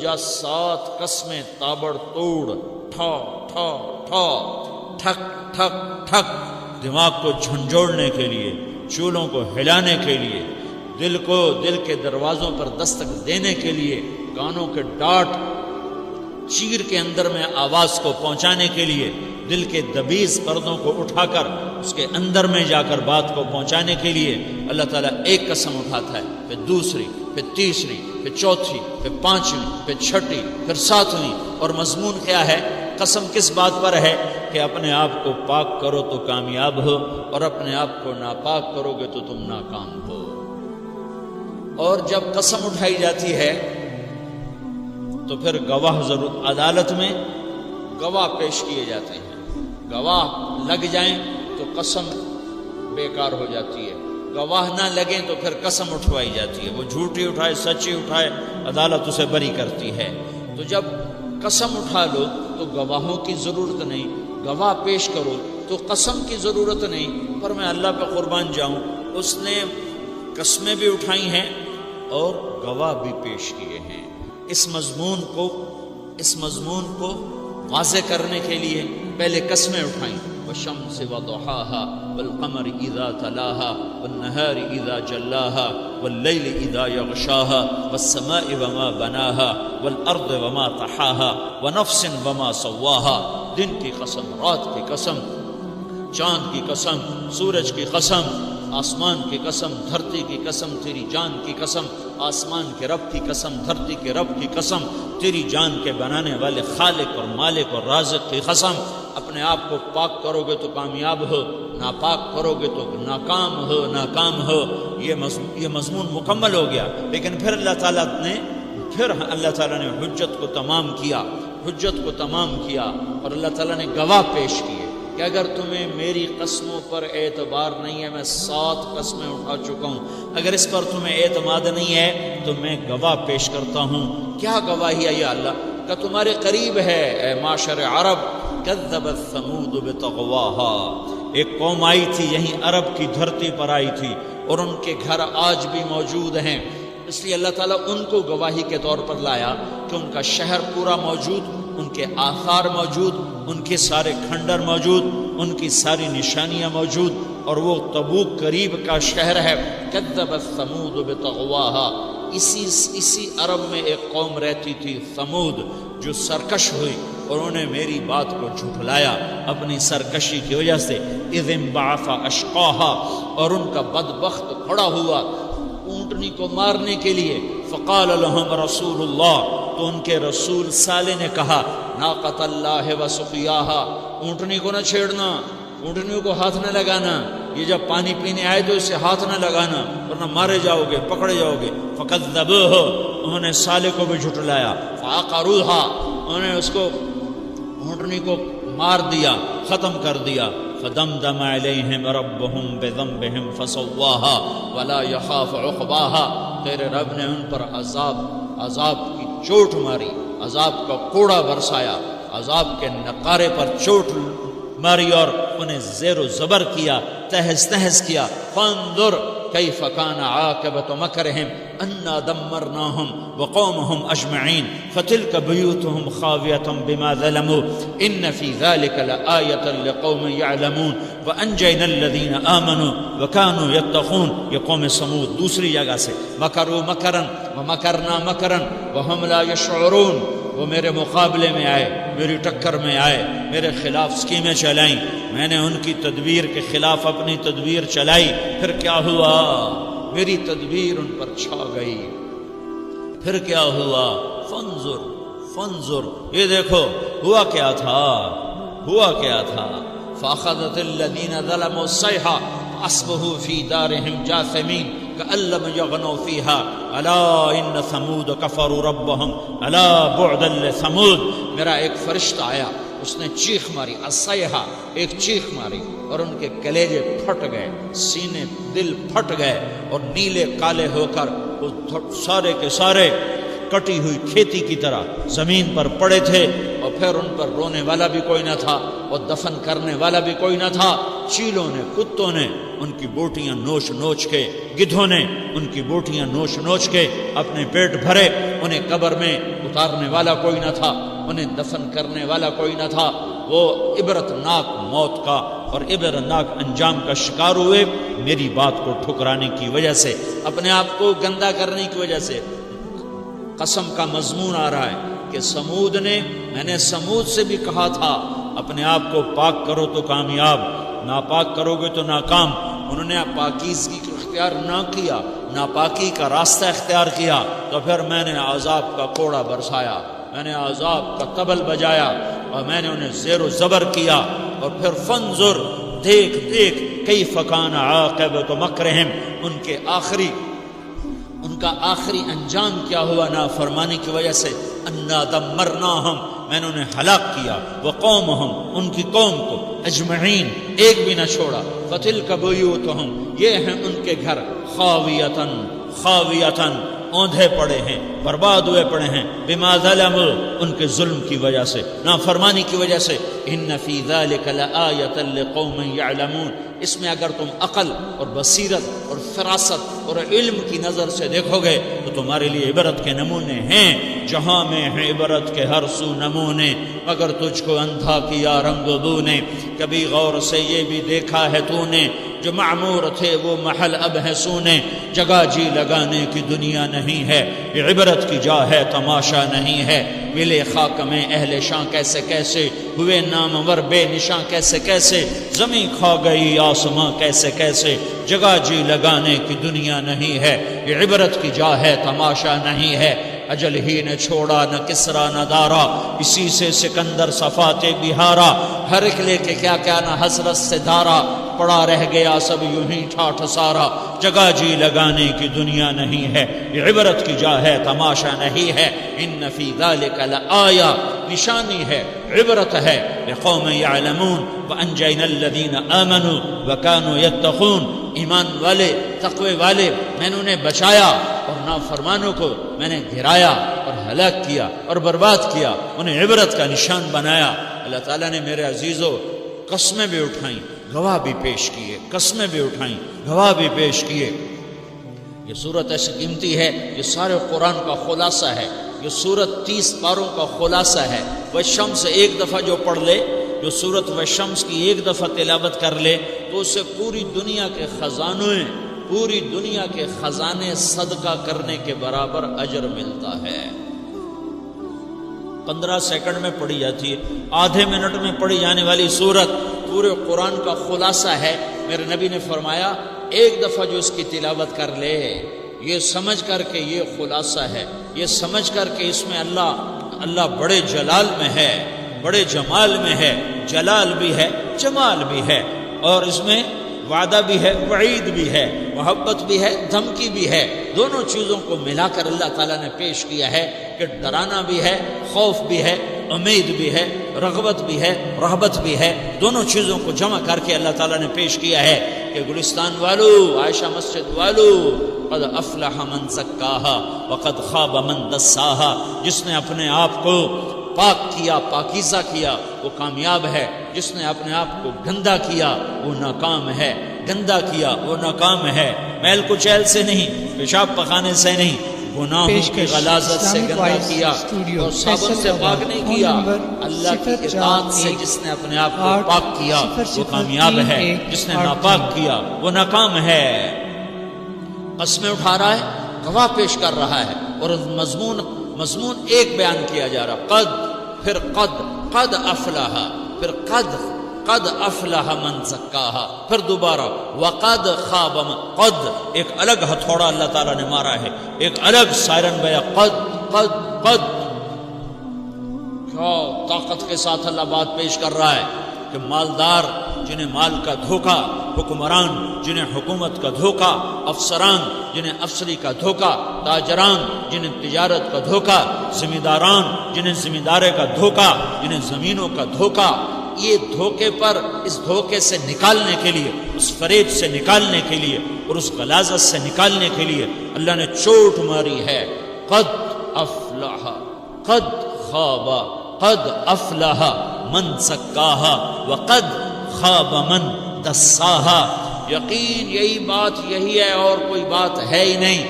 جا 7 قسمیں تابڑ توڑ، ٹھا ٹھا ٹھا، ٹھک ٹھک ٹھک، دماغ کو جھنجھوڑنے کے لیے، چولوں کو ہلانے کے لیے، دل کے دروازوں پر دستک دینے کے لیے، کانوں کے ڈاٹ چیر کے اندر میں آواز کو پہنچانے کے لیے، دل کے دبیز پردوں کو اٹھا کر اس کے اندر میں جا کر بات کو پہنچانے کے لیے اللہ تعالیٰ ایک قسم اٹھاتا ہے، پھر دوسری، پھر تیسری، پھر چوتھی، پھر پانچویں، پھر چھٹی، پھر ساتویں، اور مضمون کیا ہے؟ قسم کس بات پر ہے کہ اپنے آپ کو پاک کرو تو کامیاب ہو، اور اپنے آپ کو ناپاک کرو گے تو تم ناکام ہو۔ اور جب قسم اٹھائی جاتی ہے تو پھر گواہ ضرور، عدالت میں گواہ پیش کیے جاتے ہیں، گواہ لگ جائیں تو قسم بیکار ہو جاتی ہے، گواہ نہ لگیں تو پھر قسم اٹھوائی جاتی ہے، وہ جھوٹی اٹھائے سچی اٹھائے عدالت اسے بری کرتی ہے۔ تو جب قسم اٹھا لو تو گواہوں کی ضرورت نہیں، گواہ پیش کرو تو قسم کی ضرورت نہیں۔ پر میں اللہ پہ قربان جاؤں، اس نے قسمیں بھی اٹھائی ہیں اور گواہ بھی پیش کیے ہیں۔ اس مضمون کو واضح کرنے کے لیے پہلے قسمیں اٹھائیں، والشمس وضحاها والقمر اذا تلاها والنهار اذا جلاها والليل اذا يغشاها والسماء وما بناها والارض وما طحاها ونفس وما سواها، دن کی قسم، رات کی قسم، چاند کی قسم، سورج کی قسم، آسمان کی قسم، دھرتی کی قسم، تیری جان کی قسم، آسمان کے رب کی قسم، دھرتی کے رب کی قسم، تیری جان کے بنانے والے خالق اور مالک اور رازق کی قسم۔ اپنے آپ کو پاک کرو گے تو کامیاب ہو، ناپاک کرو گے تو ناکام ہو۔ یہ مضمون مکمل ہو گیا۔ لیکن پھر اللہ تعالیٰ نے حجت کو تمام کیا اور اللہ تعالیٰ نے گواہ پیش کیے کہ اگر تمہیں میری قسموں پر اعتبار نہیں ہے، میں 7 قسمیں اٹھا چکا ہوں، اگر اس پر تمہیں اعتماد نہیں ہے تو میں گواہ پیش کرتا ہوں۔ کیا گواہی ہے یا اللہ؟ کہ تمہارے قریب ہے اے معاشر عرب، کذبت ثمود بطغواها، ایک قوم آئی تھی، یہیں عرب کی دھرتی پر آئی تھی، اور ان کے گھر آج بھی موجود ہیں۔ اس لیے اللہ تعالیٰ ان کو گواہی کے طور پر لایا کہ ان کا شہر پورا موجود، ان کے آثار موجود، ان کے سارے کھنڈر موجود، ان کی ساری نشانیاں موجود، اور وہ تبوک قریب کا شہر ہے۔ کذبت ثمود بطغواها، اسی عرب میں ایک قوم رہتی تھی ثمود، جو سرکش ہوئی اور انہوں نے میری بات کو جھٹلایا اپنی سرکشی کی وجہ سے۔ اذ انبعث اشقاها، اور ان کا بدبخت کھڑا ہوا اونٹنی کو مارنے کے لیے۔ فقال لهم رسول اللہ، تو ان کے رسول صالح نے کہا، ناقۃ اللہ وسقیاها، اونٹنی کو نہ چھیڑنا، اونٹنیوں کو ہاتھ نہ لگانا، یہ جب پانی پینے آئے تو اسے ہاتھ نہ لگانا ورنہ مارے جاؤ گے، پکڑے جاؤ گے۔ فکذبوہ، انہوں نے صالح کو بھی جھٹلایا۔ فعقروها، انہوں نے اس کو اونٹنی کو مار دیا، ختم کر دیا۔ فدمدم علیہم ربہم بذنبہم فسواها ولا يخاف عقباها، تیرے رب نے ان پر عذاب کی چوٹ ماری، عذاب کا کوڑا برسایا، عذاب کے نقارے پر چوٹ ماری اور انہیں زیر و زبر کیا، تہز تہز کیا۔ فانظر کیف کان عاقبۃ مکرہم انا دمرناہم وقومہم اجمعین فتلک بیوتہم خاویۃ بما ظلموا ان فی ذلک لآیۃ لقوم یعلمون وانجینا الذین آمنوا وکانوا یتقون۔ یہ قوم سمود دوسری جگہ سے، مکروا مکرا ومکرنا مکرا وہم لا یشعرون، وہ میرے مقابلے میں آئے، میری ٹکر میں آئے، میرے خلاف اسکیمیں چلائیں، میں نے ان کی تدبیر کے خلاف اپنی تدبیر چلائی، پھر کیا ہوا؟ میری تدبیر ان پر چھا گئی، پھر کیا ہوا؟ فانظر، یہ دیکھو ہوا کیا تھا۔ فاخذت الذین ظلموا الصیحہ فاصبحوا فی دارہم جاثمین کأن لم یغنوا فیہا الا ان ثمود کفروا ربہم الا بعدا لثمود۔ میرا ایک فرشتہ آیا، اس نے چیخ ماری، الصیحہ، ایک چیخ ماری، اور ان کے کلیجے پھٹ گئے، سینے دل پھٹ گئے، اور نیلے کالے ہو کر وہ سارے کے سارے کٹی ہوئی کھیتی کی طرح زمین پر پڑے تھے، اور پھر ان پر رونے والا بھی کوئی نہ تھا اور دفن کرنے والا بھی کوئی نہ تھا۔ چیلوں نے، کتوں نے ان کی بوٹیاں نوچ نوچ کے، گدھوں نے ان کی بوٹیاں نوچ نوچ کے اپنے پیٹ بھرے، انہیں قبر میں اتارنے والا کوئی نہ تھا، انہیں دفن کرنے والا کوئی نہ تھا، وہ عبرتناک موت کا اور عبرتناک انجام کا شکار ہوئے میری بات کو ٹھکرانے کی وجہ سے، اپنے آپ کو گندا کرنے کی وجہ سے۔ قسم کا مضمون آ رہا ہے کہ سمود نے، میں نے سمود سے بھی کہا تھا اپنے آپ کو پاک کرو تو کامیاب، ناپاک کرو گے تو ناکام۔ انہوں نے پاکیزگی کا اختیار نہ کیا، ناپاکی کا راستہ اختیار کیا، تو پھر میں نے عذاب کا کوڑا برسایا، میں نے عذاب کا طبل بجایا اور میں نے انہیں زیر و زبر کیا، اور پھر فنظر، دیکھ دیکھ کیف کان عاقبۃ مکرہم، ان کا آخری انجام کیا ہوا نافرمانی کی وجہ سے۔ انا دمرناہم، میں نے انہیں ہلاک کیا، وقومہم، ان کی قوم کو، اجمعین، ایک بھی نہ چھوڑا۔ فتلک بیوتہم، یہ ہیں ان کے گھر، خاویتن، خاویتن، اوندھے پڑے ہیں، برباد ہوئے پڑے ہیں، بما ظلموا، ان کے ظلم کی وجہ سے، نافرمانی کی وجہ سے۔ ان فی ذلک لآیۃ لقوم یعلمون، اس میں اگر تم عقل اور بصیرت اور فراست اور علم کی نظر سے دیکھو گے تو تمہارے لیے عبرت کے نمونے ہیں۔ جہاں میں ہے عبرت کے ہر سو نمونے، مگر تجھ کو اندھا کیا رنگ بو نے، کبھی غور سے یہ بھی دیکھا ہے تو نے، جو معمور تھے وہ محل اب ہے سونے، جگہ جی لگانے کی دنیا نہیں ہے، یہ عبرت کی جا ہے تماشا نہیں ہے۔ ملے خاک میں اہل شاں کیسے کیسے، ہوئے نامور بے نشاں کیسے کیسے، زمین کھا گئی آسماں کیسے کیسے، جگہ جی لگانے کی دنیا نہیں ہے، یہ عبرت کی جا ہے تماشا نہیں ہے۔ اجل ہی نے چھوڑا نہ کسرا نہ دارا، اسی سے سکندر صفات بہارا، ہر ایک لے کے کیا کیا نہ حسرت سے دارا، پڑا رہ گیا سب یوں ہی ٹھاٹھ سارا، جگہ جی لگانے کی دنیا نہیں ہے، یہ عبرت کی جا ہے تماشا نہیں ہے۔ ان فی ذلک لآیہ، نشانی ہے، عبرت ہے، لقوم یعلمون وانجینا الذین آمنوا وکانوا یتقون، ایمان والے، تقوی والے میں نے انہیں بچایا، اور نافرمانوں کو میں نے گرایا اور ہلاک کیا اور برباد کیا، انہیں عبرت کا نشان بنایا۔ اللہ تعالیٰ نے میرے عزیزو قسمیں بھی اٹھائیں، گواہ بھی پیش کیے، قسمیں بھی اٹھائیں، گواہ بھی پیش کیے۔ یہ صورت ایسی قیمتی ہے، یہ سارے قرآن کا خلاصہ ہے، یہ صورت 30 پاروں کا خلاصہ ہے۔ والشمس ایک دفعہ جو پڑھ لے، جو صورت والشمس کی ایک دفعہ تلاوت کر لے تو اسے پوری دنیا کے خزانوں، پوری دنیا کے خزانے صدقہ کرنے کے برابر اجر ملتا ہے۔ 15 سیکنڈ میں پڑھی جاتی ہے، آدھے منٹ میں پڑھی جانے والی صورت پورے قرآن کا خلاصہ ہے۔ میرے نبی نے فرمایا ایک دفعہ جو اس کی تلاوت کر لے، یہ سمجھ کر کے یہ خلاصہ ہے، یہ سمجھ کر کے اس میں اللہ بڑے جلال میں ہے، بڑے جمال میں ہے، جلال بھی ہے، جمال بھی ہے، اور اس میں وعدہ بھی ہے، وعید بھی ہے، محبت بھی ہے، دھمکی بھی ہے، دونوں چیزوں کو ملا کر اللہ تعالیٰ نے پیش کیا ہے کہ ڈرانا بھی ہے، خوف بھی ہے، امید بھی ہے، رغبت بھی ہے، رہبت بھی ہے، دونوں چیزوں کو جمع کر کے اللہ تعالیٰ نے پیش کیا ہے کہ گلستان والو، عائشہ مسجد والو، قد افلح من زکاہا وقد خواب من دساہا، جس نے اپنے آپ کو پاک کیا، پاکیزہ کیا، وہ کامیاب ہے، جس نے اپنے آپ کو گندا کیا وہ ناکام ہے، گندا کیا وہ ناکام ہے، میل کچیل سے نہیں، پیشاب پخانے سے نہیں، گناہوں کی غلاظت سے گندا کیا اور صابن سے پاک نہیں کیا، اللہ کی اطاعت سے جس نے اپنے آپ کو پاک کیا وہ کامیاب ہے، جس نے ناپاک کیا وہ ناکام ہے۔ قسمیں اٹھا رہا ہے، گواہ پیش کر رہا ہے، اور مضمون ایک بیان کیا جا رہا، قد، پھر قد افلح، پھر قد افلح من زکاہا، پھر دوبارہ وقد خواب من، قد ایک الگ ہتھوڑا اللہ تعالیٰ نے مارا ہے، ایک الگ سائرن بیا، قد کیا طاقت کے ساتھ اللہ بات پیش کر رہا ہے کہ مالدار جنہیں مال کا دھوکہ، حکمران جنہیں حکومت کا دھوکہ، افسران جنہیں افسری کا دھوکہ، تاجران جنہیں تجارت کا دھوکہ، ذمہ داران جنہیں ذمہ دارے کا دھوکہ، جنہیں زمینوں کا دھوکہ، یہ دھوکے پر، اس دھوکے سے نکالنے کے لیے، اس فریب سے نکالنے کے لیے اور اس غلاظت سے نکالنے کے لیے اللہ نے چوٹ ماری ہے۔ قد افلح، قد خواب، قد افلح من زکاہا وقد خواب من دساہا، یقین یہی بات یہی ہے اور کوئی بات ہے ہی نہیں۔